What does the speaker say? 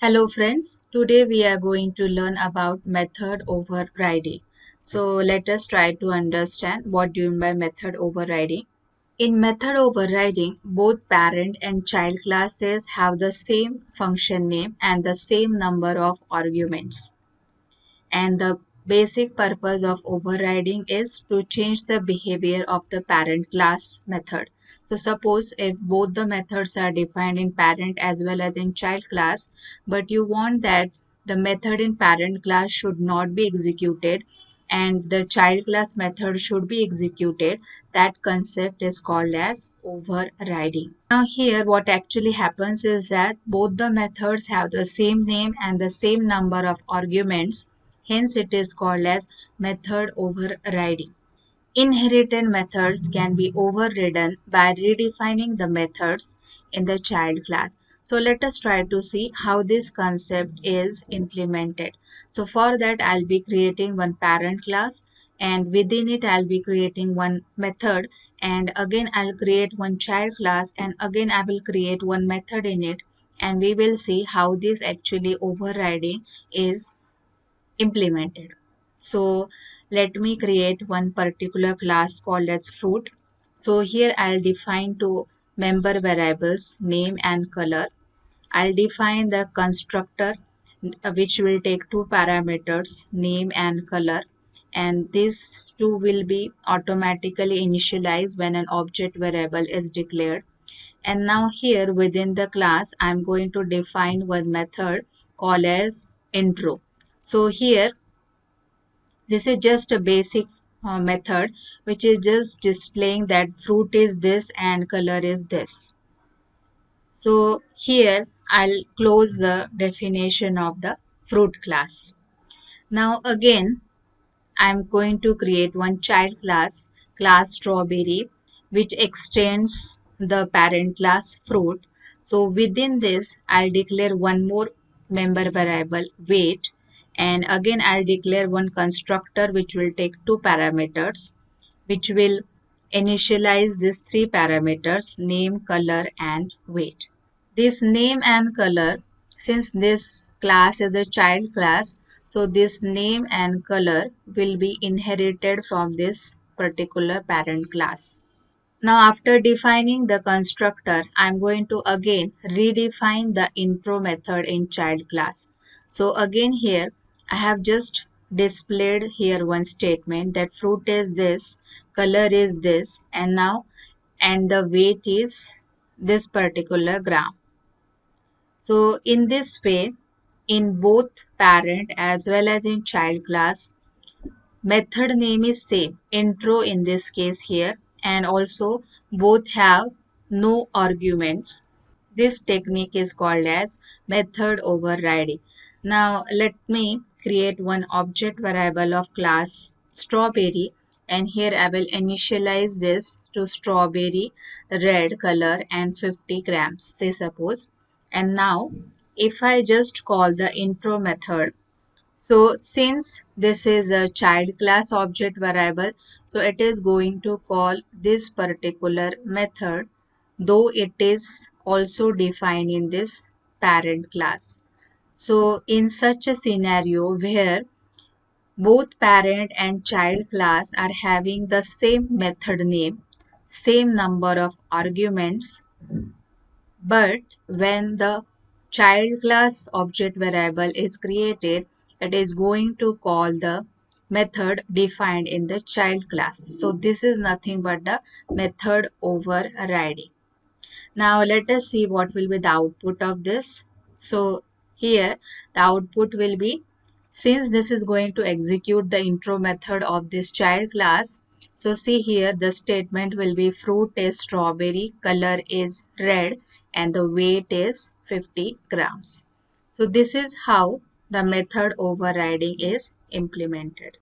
Hello friends, today we are going to learn about method overriding. So let us try to understand what do you mean by method overriding. In method overriding, both parent and child classes have the same function name and the same number of arguments. And the basic purpose of overriding is to change the behavior of the parent class method. So suppose if both the methods are defined in parent as well as in child class, but you want that the method in parent class should not be executed and the child class method should be executed, that concept is called as overriding. Now here what actually happens is that both the methods have the same name and the same number of arguments. Hence, it is called as method overriding. Inherited methods can be overridden by redefining the methods in the child class. So let us try to see how this concept is implemented. So for that, I'll be creating one parent class and within it, I'll be creating one method and again, I'll create one child class and again, I will create one method in it and we will see how this actually overriding is implemented. So let me create one particular class called as fruit. So here I'll define two member variables, name and color. I'll define the constructor which will take two parameters, name and color, and these two will be automatically initialized when an object variable is declared. And now here within the class I'm going to define one method called as intro. So here this is just a basic method which is just displaying that fruit is this and color is this. So here I'll close the definition of the fruit class. Now again I'm going to create one child class, class strawberry, which extends the parent class fruit. So within this, I'll declare one more member variable, weight, and again I'll declare one constructor which will take two parameters, which will initialize these three parameters, name, color, and weight. This name and color, since this class is a child class, so this name and color will be inherited from this particular parent class. Now after defining the constructor, I'm going to again redefine the intro method in child class. So again here, I have just displayed here one statement that fruit is this, color is this, and the weight is this particular gram. So in this way, in both parent as well as in child class, method name is same, intro in this case here, and also both have no arguments. This technique is called as method overriding. Now let me create one object variable of class strawberry and here I will initialize this to strawberry red color and 50 grams, say suppose. And now if I just call the intro method, so since this is a child class object variable, so it is going to call this particular method, though it is also defined in this parent class. So in such a scenario where both parent and child class are having the same method name, same number of arguments, but when the child class object variable is created, it is going to call the method defined in the child class. So this is nothing but the method overriding. Now let us see what will be the output of this. So here the output will be, since this is going to execute the intro method of this child class, so see here the statement will be fruit is strawberry, color is red, and the weight is 50 grams. So this is how the method overriding is implemented.